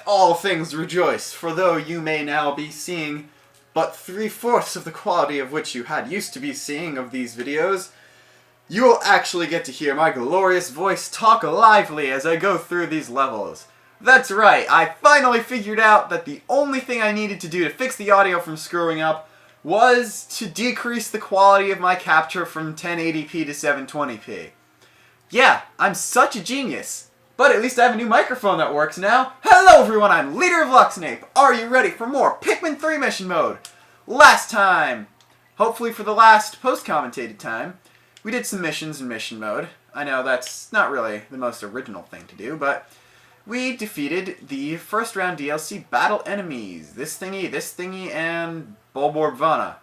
all things rejoice, for though you may now be seeing but 3/4 of the quality of which you had used to be seeing of these videos, you will actually get to hear my glorious voice talk lively as I go through these levels. That's right, I finally figured out that the only thing I needed to do to fix the audio from screwing up was to decrease the quality of my capture from 1080p to 720p. Yeah, I'm such a genius. But at least I have a new microphone that works now. Hello everyone, I'm LeaderofLuxinape. Are you ready for more Pikmin 3 mission mode? Last time, hopefully for the last post-commentated time, we did some missions in mission mode. I know that's not really the most original thing to do, but we defeated the first round DLC battle enemies. This thingy, and Bulborbvana.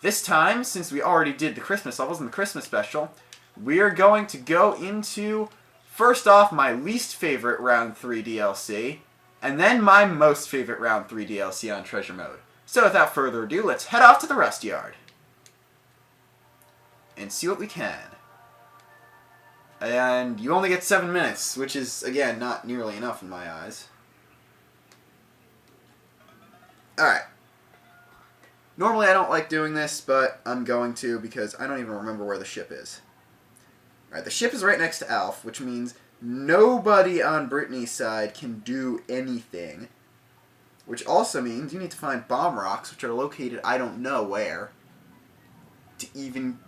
This time, since we already did the Christmas levels in the Christmas special, we're going to go into, first off, my least favorite round 3 DLC, and then my most favorite round 3 DLC on treasure mode. So without further ado, let's head off to the rust yard and see what we can. And you only get 7 minutes, which is, again, not nearly enough in my eyes. Alright. Normally I don't like doing this, but I'm going to because I don't even remember where the ship is. Alright, the ship is right next to Alf, which means nobody on Brittany's side can do anything. Which also means you need to find bomb rocks, which are located I don't know where, to even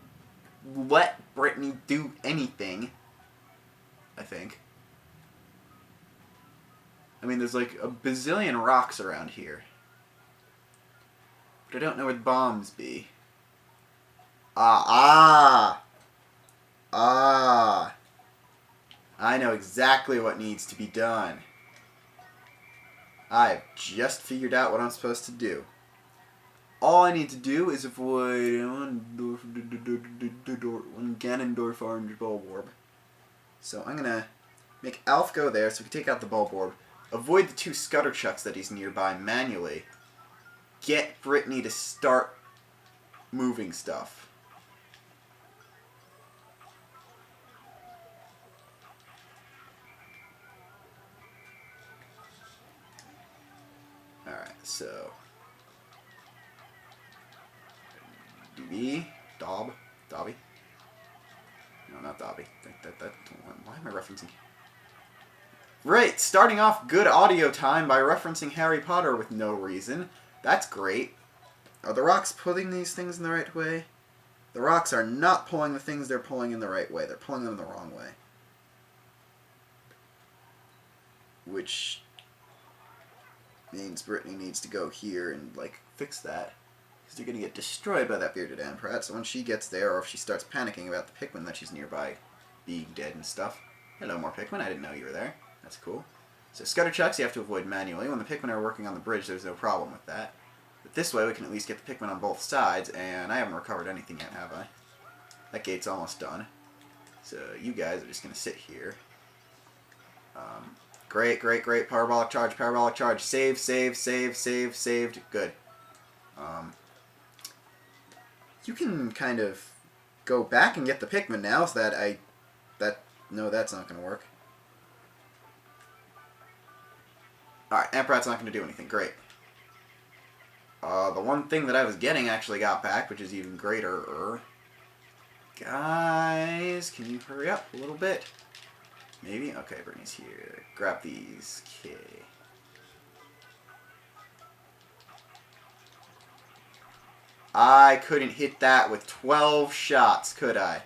let Brittany do anything, I think. I mean, there's like a bazillion rocks around here. But I don't know where the bombs be. Ah! I know exactly what needs to be done. I've just figured out what I'm supposed to do. All I need to do is avoid one Ganondorf orange Bulborb. So I'm going to make Alf go there so we can take out the Bulborb. Avoid the 2 Scutterchucks that he's nearby manually. Get Brittany to start moving stuff. Alright, so Dobby? No, not Dobby. Why am I referencing? Right, starting off good audio time by referencing Harry Potter with no reason. That's great. Are the rocks pulling these things in the right way? The rocks are not pulling the things they're pulling in the right way. They're pulling them the wrong way. Which means Brittany needs to go here and, like, fix that. Because they're going to get destroyed by that bearded Amprat. So when she gets there, or if she starts panicking about the Pikmin that she's nearby being dead and stuff. Hello, more Pikmin. I didn't know you were there. That's cool. So Scutterchucks you have to avoid manually. When the Pikmin are working on the bridge, there's no problem with that. But this way we can at least get the Pikmin on both sides, and I haven't recovered anything yet, have I? That gate's almost done. So you guys are just going to sit here. Great. Parabolic charge. Saved. Good. You can kind of go back and get the Pikmin now, so that no, that's not going to work. Alright, Amprat's not going to do anything. Great. The one thing that I was getting actually got back, which is even greater. Guys, can you hurry up a little bit? Maybe? Okay, Brittany's here. Grab these. Okay. I couldn't hit that with 12 shots, could I?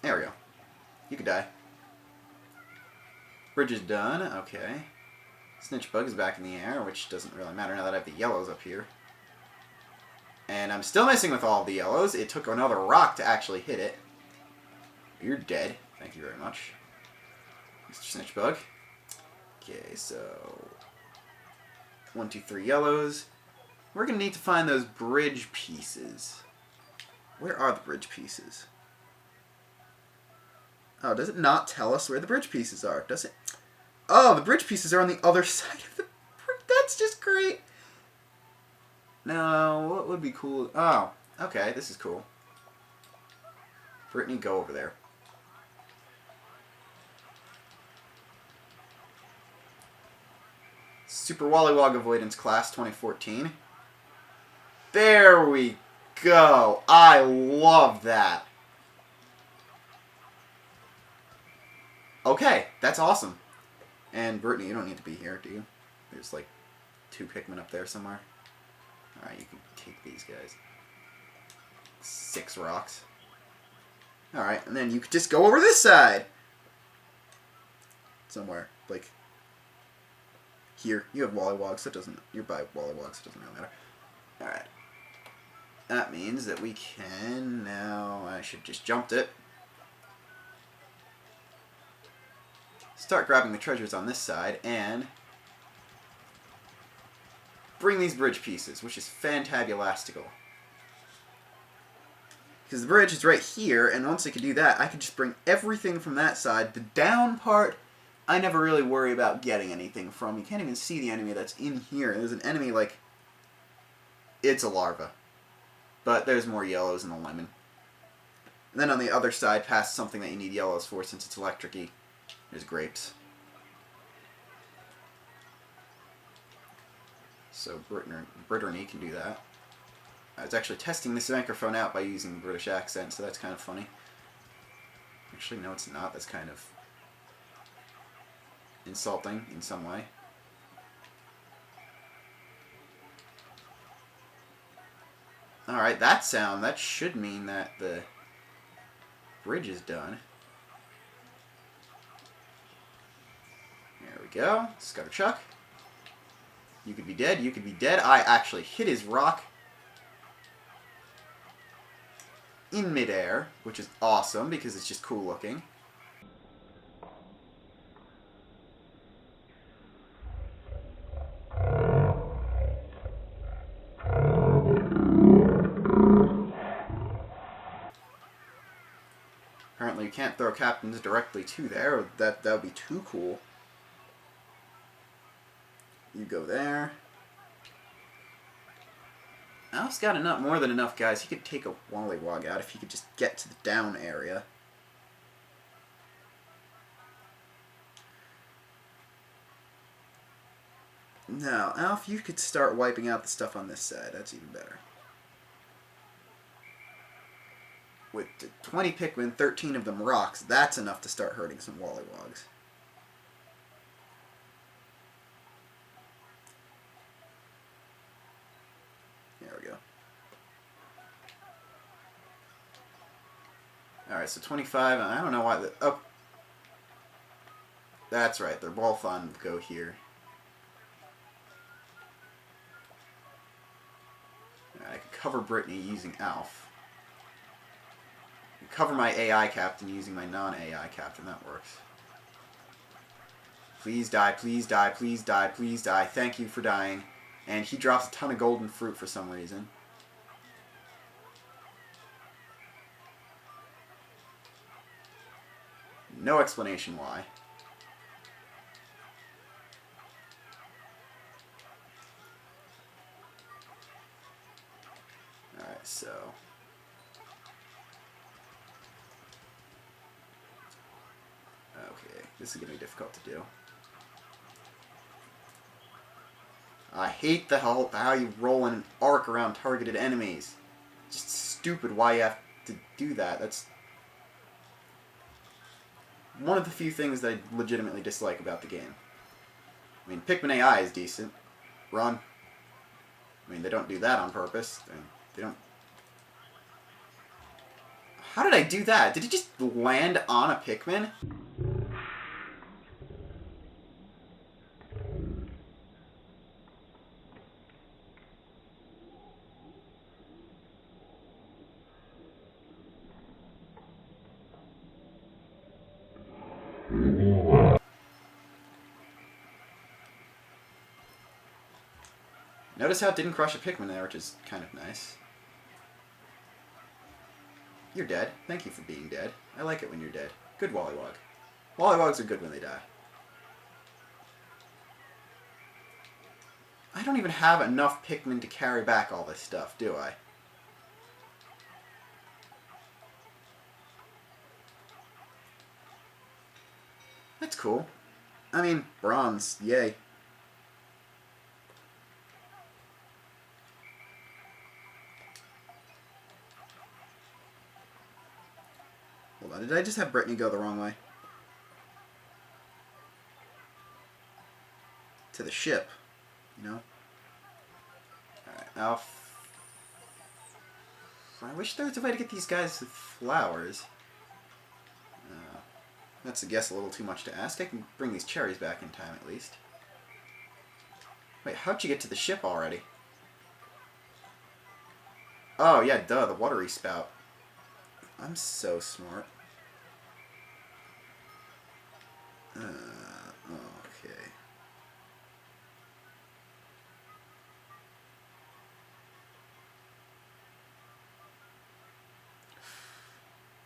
There we go. You could die. Bridge is done. Okay. Snitch Bug is back in the air, which doesn't really matter now that I have the yellows up here. And I'm still missing with all of the yellows. It took another rock to actually hit it. You're dead. Thank you very much, Mr. Snitch Bug. Okay, so 1, 2, 3 yellows. We're going to need to find those bridge pieces. Where are the bridge pieces? Oh, does it not tell us where the bridge pieces are? Does it? Oh, the bridge pieces are on the other side of the bridge. That's just great. Now, what would be cool? Oh, okay, this is cool. Brittany, go over there. Super Wollywog Avoidance Class 2014. There we go. I love that. Okay, that's awesome. And Brittany, you don't need to be here, do you? There's like 2 Pikmin up there somewhere. Alright, you can take these guys. 6 rocks. Alright, and then you could just go over this side. Somewhere. Like, here. You have Wollywogs, so it doesn't... You're by Wollywogs, so it doesn't really matter. Alright. That means that we can now... I should just jumped it. Start grabbing the treasures on this side, and... bring these bridge pieces, which is fantabulastical. Because the bridge is right here, and once I could do that, I could just bring everything from that side. The down part, I never really worry about getting anything from. You can't even see the enemy that's in here. There's an enemy, like... it's a larva. But there's more yellows in the lemon. And then on the other side, past something that you need yellows for, since it's electric-y, there's grapes. So Brittany can do that. I was actually testing this microphone out by using the British accent, so that's kind of funny. Actually, no, it's not. That's kind of insulting in some way. Alright, that sound, that should mean that the bridge is done. There we go. Scutter Chuck. You could be dead, you could be dead. I actually hit his rock in midair, which is awesome because it's just cool looking. Apparently you can't throw captains directly to there. That would be too cool. You go there. Alf's got enough, more than enough guys. He could take a Wollywog out if he could just get to the down area. Now, Alf, you could start wiping out the stuff on this side. That's even better. With 20 Pikmin, 13 of them rocks, that's enough to start hurting some Wollywogs. There we go. Alright, so 25, I don't know why the... Oh! That's right, they're both on go here. Alright, I can cover Brittany using Alf. Cover my AI captain using my non-AI captain. That works. Please die, please die, please die, please die. Thank you for dying. And he drops a ton of golden fruit for some reason. No explanation why. Alright, so... okay, this is going to be difficult to do. I hate how you roll in an arc around targeted enemies. Just stupid why you have to do that. That's one of the few things that I legitimately dislike about the game. I mean, Pikmin AI is decent. Run. I mean, they don't do that on purpose. They don't... How did I do that? Did it just land on a Pikmin? Notice how it didn't crush a Pikmin there, which is kind of nice. You're dead. Thank you for being dead. I like it when you're dead. Good Wollywog. Wollywogs are good when they die. I don't even have enough Pikmin to carry back all this stuff, do I? That's cool. I mean, bronze. Yay. did I just have Brittany go the wrong way? To the ship, you know? Alright, now... I wish there was a way to get these guys flowers. That's, I guess, a little too much to ask. I can bring these cherries back in time, at least. Wait, how'd you get to the ship already? Oh, yeah, duh, the watery spout. I'm so smart. Okay.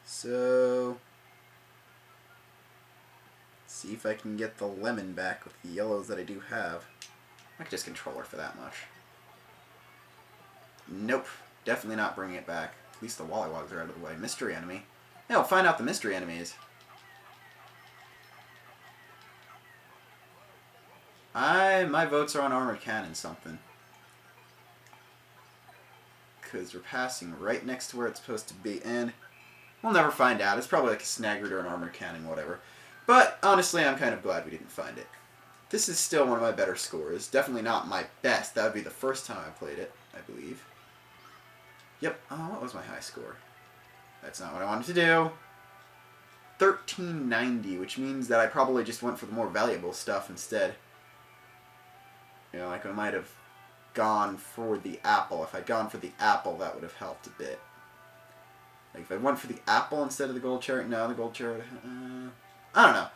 So... see if I can get the lemon back with the yellows that I do have. I could just control her for that much. Nope. Definitely not bringing it back. At least the Wollywogs are out of the way. Mystery enemy. Yeah, we'll find out the mystery enemies. My votes are on armored cannon something. Because we're passing right next to where it's supposed to be. And we'll never find out. It's probably like a Snaggered or an armored cannon, whatever. But honestly, I'm kind of glad we didn't find it. This is still one of my better scores. Definitely not my best. That would be the first time I played it, I believe. Yep. Oh, what was my high score? That's not what I wanted to do. 1390, which means that I probably just went for the more valuable stuff instead. You know, like I might have gone for the apple. If I'd gone for the apple, that would have helped a bit. Like if I went for the apple instead of the gold cherry, no, the gold cherry would have... I don't know.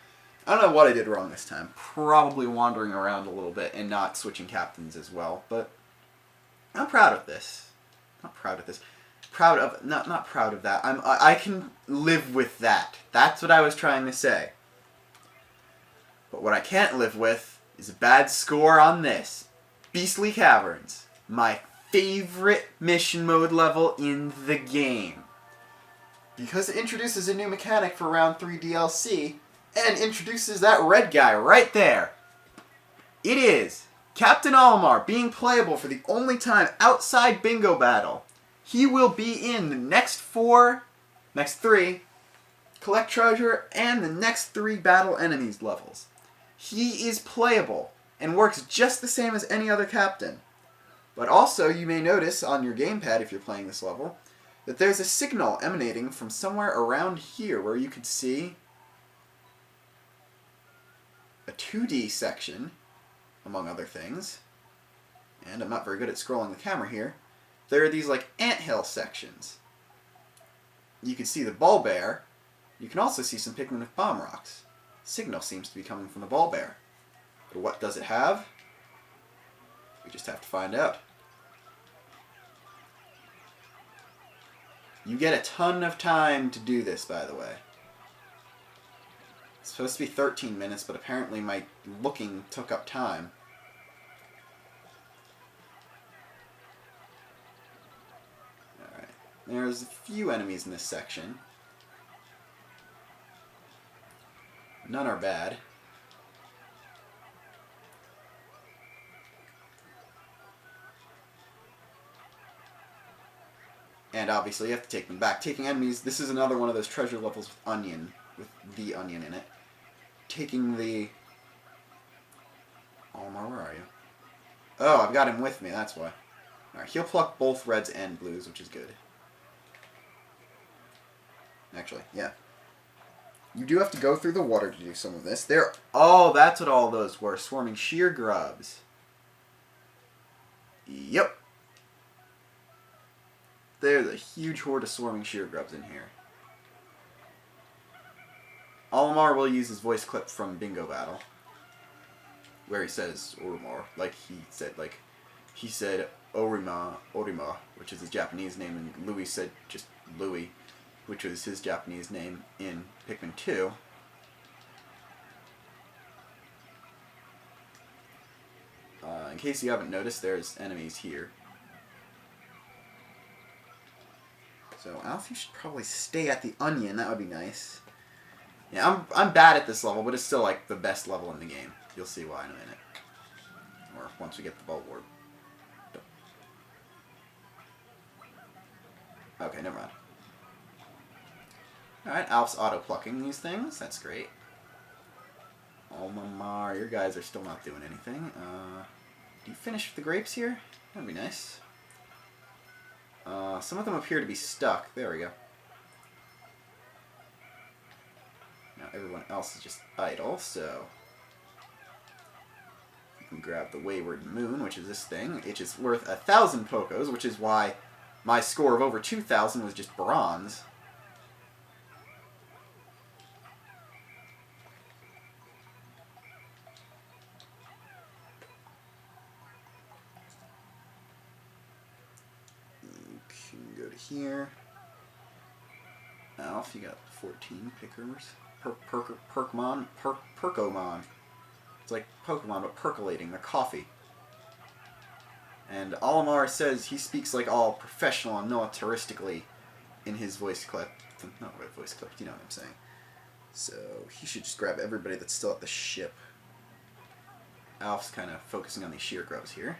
I don't know what I did wrong this time. Probably wandering around a little bit and not switching captains as well, but I'm proud of this. Not proud of this. Proud of... Not proud of that. I can live with that. That's what I was trying to say. But what I can't live with is a bad score on this. Beastly Caverns. My favorite mission mode level in the game. Because it introduces a new mechanic for Round 3 DLC, and introduces that red guy right there. It is Captain Olimar being playable for the only time outside Bingo Battle. He will be in the next three, Collect Treasure, and the next 3 Battle Enemies levels. He is playable, and works just the same as any other captain. But also, you may notice on your gamepad, if you're playing this level, that there's a signal emanating from somewhere around here where you could see a 2D section, among other things. And I'm not very good at scrolling the camera here. There are these like anthill sections. You can see the ball bear. You can also see some Pikmin with bomb rocks. Signal seems to be coming from the ball bear. But what does it have? We just have to find out. You get a ton of time to do this, by the way. It's supposed to be 13 minutes, but apparently my looking took up time. Alright. There's a few enemies in this section. None are bad. And obviously you have to take them back. Taking enemies, this is another one of those treasure levels with the onion in it. Taking the... Olimar, where are you? Oh, I've got him with me, that's why. Alright, he'll pluck both reds and blues, which is good. Actually, yeah. You do have to go through the water to do some of this. Oh, that's what all those were. Swarming sheer grubs. Yep. There's a huge horde of swarming sheer grubs in here. Olimar will use his voice clip from Bingo Battle, where he says Orima, he said Orima, which is his Japanese name, and Louis said just Louis, which was his Japanese name in Pikmin 2. In case you haven't noticed, there's enemies here. So Alfie should probably stay at the onion. That would be nice. Yeah, I'm bad at this level, but it's still like the best level in the game. You'll see why in a minute. Or once we get the ball ward. Okay, never mind. Alright, Alf's auto-plucking these things. That's great. Oh, Mamar, your guys are still not doing anything. Do you finish the grapes here? That'd be nice. Some of them appear to be stuck. There we go. Now everyone else is just idle, so... you can grab the Wayward Moon, which is this thing, which is worth 1,000 Pokos, which is why my score of over 2,000 was just bronze. Go to here. Alf, you got 14 pickers. Perkomon. It's like Pokemon, but percolating. They're coffee. And Olimar says he speaks like all professional and militaristically in his voice clip. Not really voice clip, you know what I'm saying. So he should just grab everybody that's still at the ship. Alf's kind of focusing on these sheer grubs here.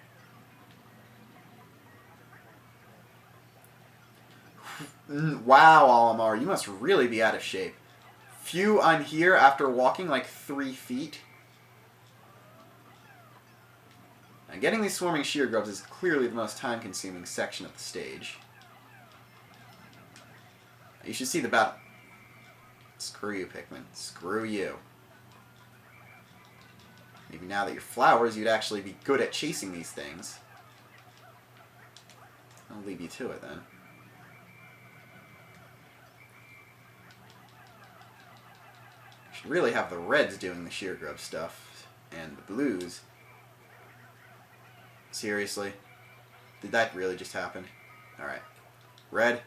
Wow, Olimar, you must really be out of shape. Phew, I'm here after walking like 3 feet. Now, getting these swarming sheer grubs is clearly the most time-consuming section of the stage. You should see the battle. Screw you, Pikmin. Screw you. Maybe now that you're flowers, you'd actually be good at chasing these things. I'll leave you to it, then. Should really have the reds doing the sheer grub stuff, and the blues. Seriously? Did that really just happen? Alright. Red.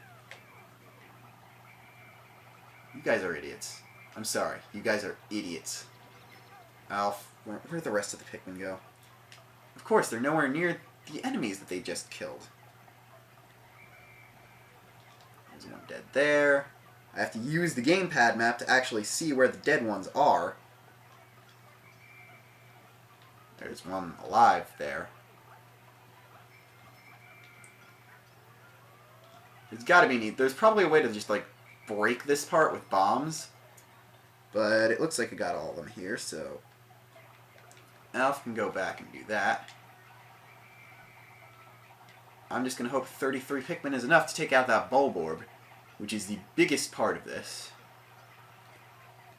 You guys are idiots. I'm sorry. You guys are idiots. Alf, where'd the rest of the Pikmin go? Of course, they're nowhere near the enemies that they just killed. There's one dead there. I have to use the gamepad map to actually see where the dead ones are. There's one alive there. There's gotta be neat. There's probably a way to just, like, break this part with bombs. But it looks like I got all of them here, so... Alf can go back and do that. I'm just gonna hope 33 Pikmin is enough to take out that Bulborb, which is the biggest part of this.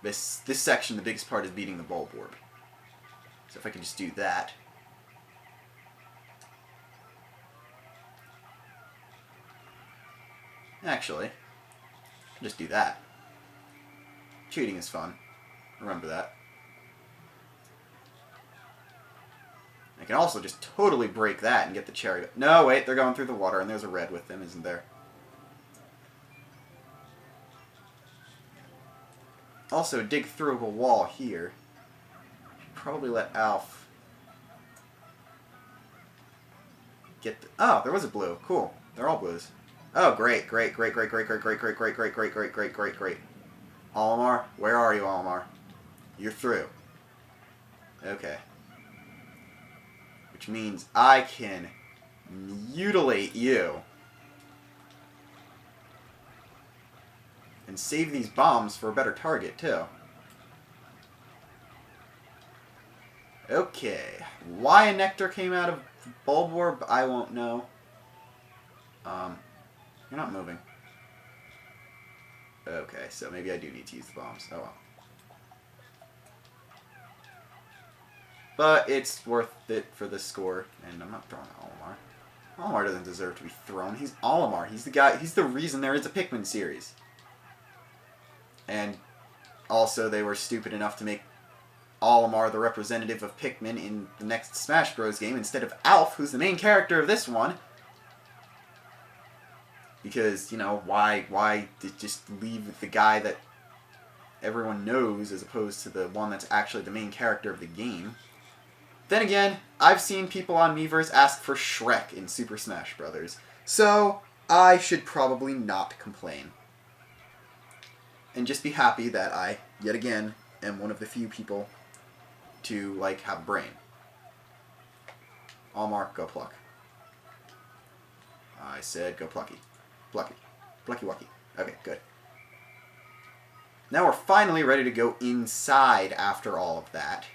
This section, the biggest part is beating the Bulborb. So if I can just do that. Actually, I'll just do that. Cheating is fun. Remember that. I can also just totally break that and get the cherry. No, wait, they're going through the water, and there's a red with them, isn't there? Also, dig through a wall here. Probably let Alf get the... Oh, there was a blue. Cool. They're all blues. Oh, great, great, great, great, great, great, great, great, great, great, great, great, great, great, great. Olimar, where are you, Olimar? You're through. Okay. Which means I can mutilate you. And save these bombs for a better target, too. Okay. Why a nectar came out of Bulborb, I won't know. You're not moving. Okay, so maybe I do need to use the bombs. Oh well. But it's worth it for the score, and I'm not throwing Olimar. Olimar doesn't deserve to be thrown. He's Olimar. He's the guy. He's the reason there is a Pikmin series. And also, they were stupid enough to make Olimar the representative of Pikmin in the next Smash Bros. Game instead of Alf, who's the main character of this one. Because, you know, why just leave the guy that everyone knows as opposed to the one that's actually the main character of the game? Then again, I've seen people on Miiverse ask for Shrek in Super Smash Bros. So, I should probably not complain. And just be happy that I, yet again, am one of the few people to, like, have a brain. Olimar, go pluck. I said go plucky. Plucky. Plucky wucky. Okay, good. Now we're finally ready to go inside after all of that.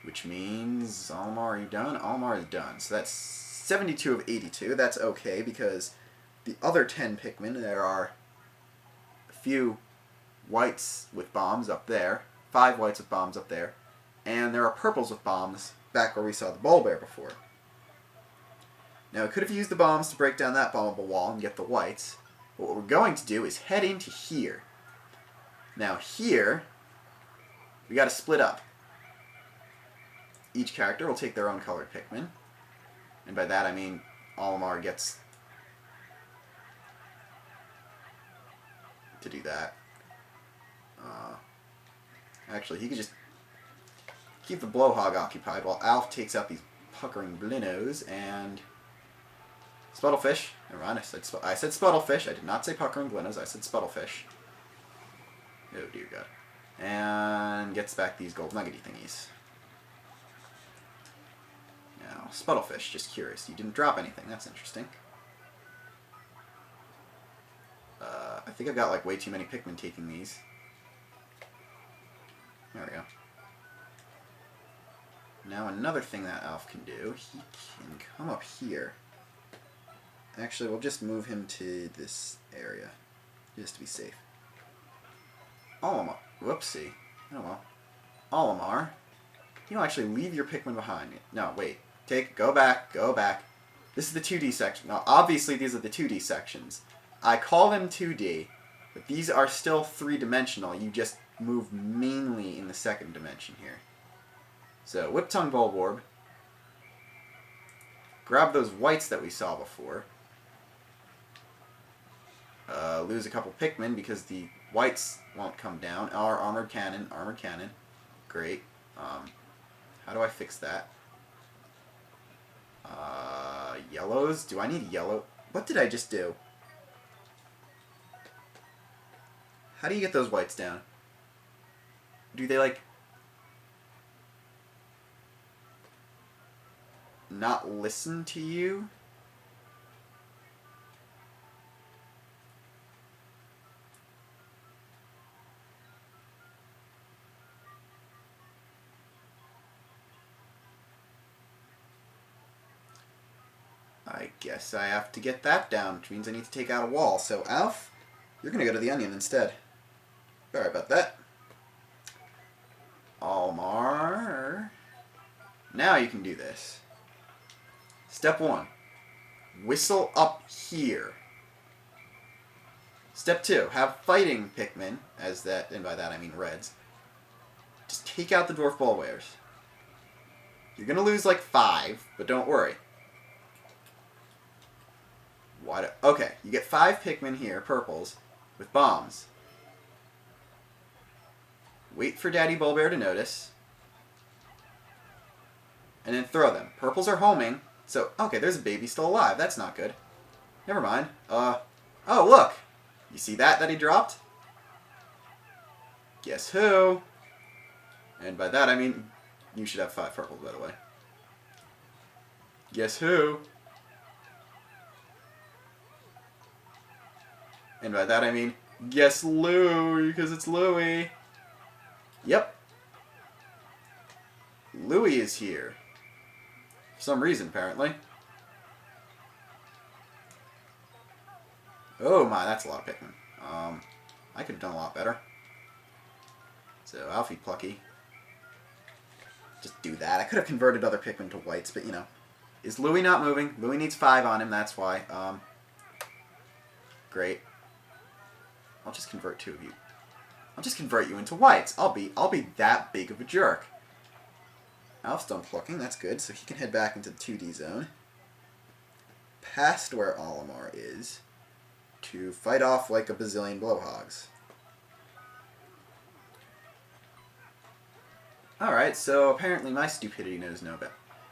Which means, Olimar, are you done? Olimar is done. So that's 72 of 82. That's okay, because the other 10 Pikmin, there are a few whites with bombs up there, 5 whites with bombs up there, and there are purples with bombs back where we saw the ball bear before. Now, we could have used the bombs to break down that bombable wall and get the whites, but what we're going to do is head into here. Now here, we got to split up. Each character will take their own colored Pikmin, and by that I mean Olimar gets to do that. Actually, he could just keep the Blowhog occupied while Alf takes out these puckering Blinos and Sputtlefish. Never mind, I said Sputtlefish. I did not say puckering Blinos. I said Sputtlefish. Oh dear God. And gets back these gold nuggety thingies. Now, Sputtlefish, just curious. You didn't drop anything. That's interesting. I think I've got like way too many Pikmin taking these. There we go. Now another thing that Alf can do, he can come up here. Actually, we'll just move him to this area, just to be safe. Olimar, whoopsie. Oh well. Olimar, you don't actually leave your Pikmin behind. No, wait. Go back. This is the 2D section. Now, obviously, these are the 2D sections. I call them 2D, but these are still 3-dimensional. You just move mainly in the 2nd dimension here. So, Whip-Tongue Bulborb. Grab those whites that we saw before. Lose a couple Pikmin because the whites won't come down. Our armored cannon. Great. How do I fix that? Yellows? Do I need yellow? What did I just do? How do you get those whites down? Do they, like, not listen to you? I guess I have to get that down, which means I need to take out a wall. So, Alf, you're going to go to the onion instead. Sorry about that. Olimar. Now you can do this. Step 1. Whistle up here. Step 2. Have fighting Pikmin, and by that I mean reds. Just take out the dwarf ball bears. You're going to lose like 5, but don't worry. Okay, you get 5 Pikmin here, purples, with bombs. Wait for Daddy Bulbear to notice. And then throw them. Purples are homing, so, okay, there's a baby still alive. That's not good. Never mind. Oh, look! You see that he dropped? Guess who? And by that I mean, you should have 5 purples, by the way. Guess who? And by that I mean, guess Louie, because it's Louie. Yep. Louie is here. For some reason, apparently. Oh my, that's a lot of Pikmin. I could have done a lot better. So, Alfie Plucky. Just do that. I could have converted other Pikmin to whites, but you know. Is Louie not moving? Louie needs 5 on him, that's why. Great. I'll just convert 2 of you. I'll just convert you into whites. I'll be that big of a jerk. Alf's done plucking, that's good, so he can head back into the 2D zone. Past where Olimar is, to fight off like a bazillion blowhogs. Alright, so apparently my stupidity knows no better.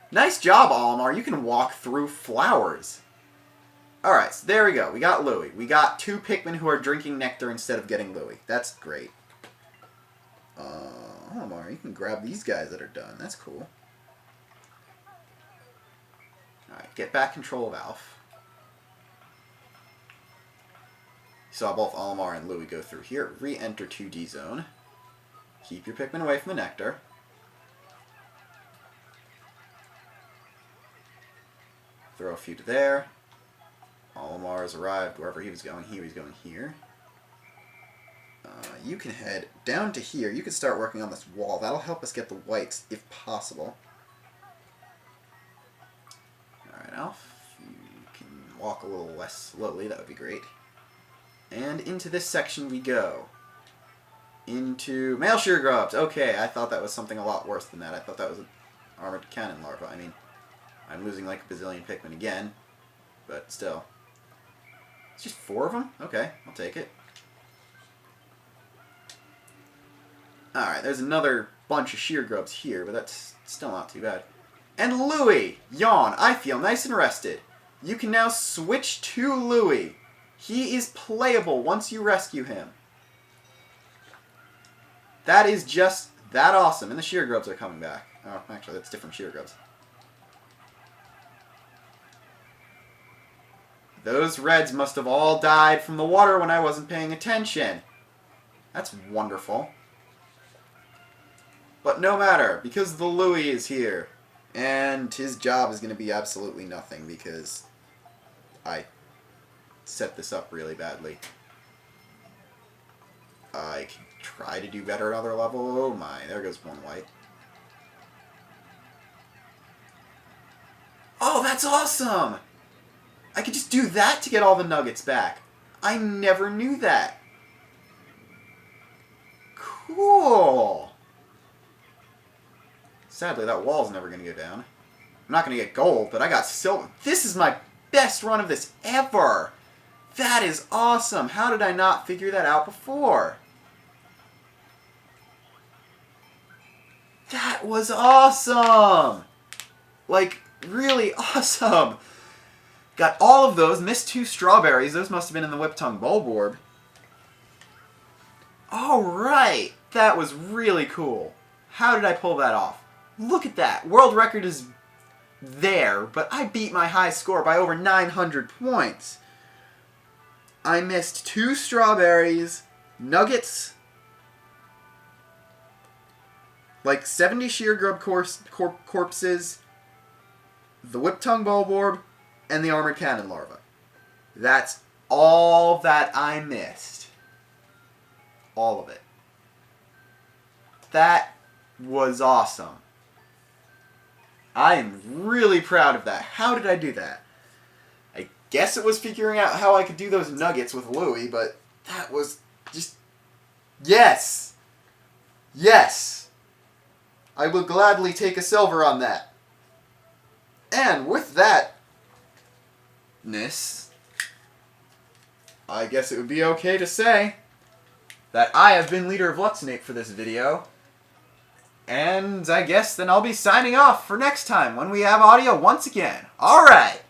Nice job, Olimar, you can walk through flowers. Alright, so there we go. We got Louie. We got 2 Pikmin who are drinking nectar instead of getting Louie. That's great. Olimar, you can grab these guys that are done. That's cool. Alright, get back control of Alf. saw both Olimar and Louie go through here. Re-enter 2D zone. Keep your Pikmin away from the nectar. Throw a few to there. Olimar has arrived wherever he was going. He was going here. You can head down to here. You can start working on this wall. That'll help us get the whites, if possible. Alright, Alf. You can walk a little less slowly. That would be great. And into this section we go. Into male shear grubs. Okay, I thought that was something a lot worse than that. I thought that was an armored cannon larva. I mean, I'm losing like a bazillion Pikmin again. But still. It's just 4 of them? Okay, I'll take it. Alright, there's another bunch of shear grubs here, but that's still not too bad. And Louie! Yawn, I feel nice and rested. You can now switch to Louie. He is playable once you rescue him. That is just that awesome. And the shear grubs are coming back. Oh, actually, that's different shear grubs. Those reds must have all died from the water when I wasn't paying attention. That's wonderful. But no matter, because the Louie is here. And his job is going to be absolutely nothing because I set this up really badly. I can try to do better at other level. Oh my, there goes one white. Oh, that's awesome! I could just do that to get all the nuggets back. I never knew that. Cool. Sadly, that wall's never going to go down. I'm not going to get gold, but I got silver. This is my best run of this ever. That is awesome. How did I not figure that out before? That was awesome. Like, really awesome. Got all of those. Missed 2 strawberries. Those must have been in the Whip-Tongue Bulborb. Alright. That was really cool. How did I pull that off? Look at that. World record is there, but I beat my high score by over 900 points. I missed 2 strawberries, nuggets, like 70 shear grub corpses, the Whip-Tongue Bulborb, and the armored cannon larva. That's all that I missed. All of it. That was awesome. I am really proud of that. How did I do that? I guess it was figuring out how I could do those nuggets with Louie, but that was just... Yes! Yes! I will gladly take a silver on that. And with that... I guess it would be okay to say that I have been Leader of Luxinape for this video. And I guess then I'll be signing off for next time when we have audio once again. Alright!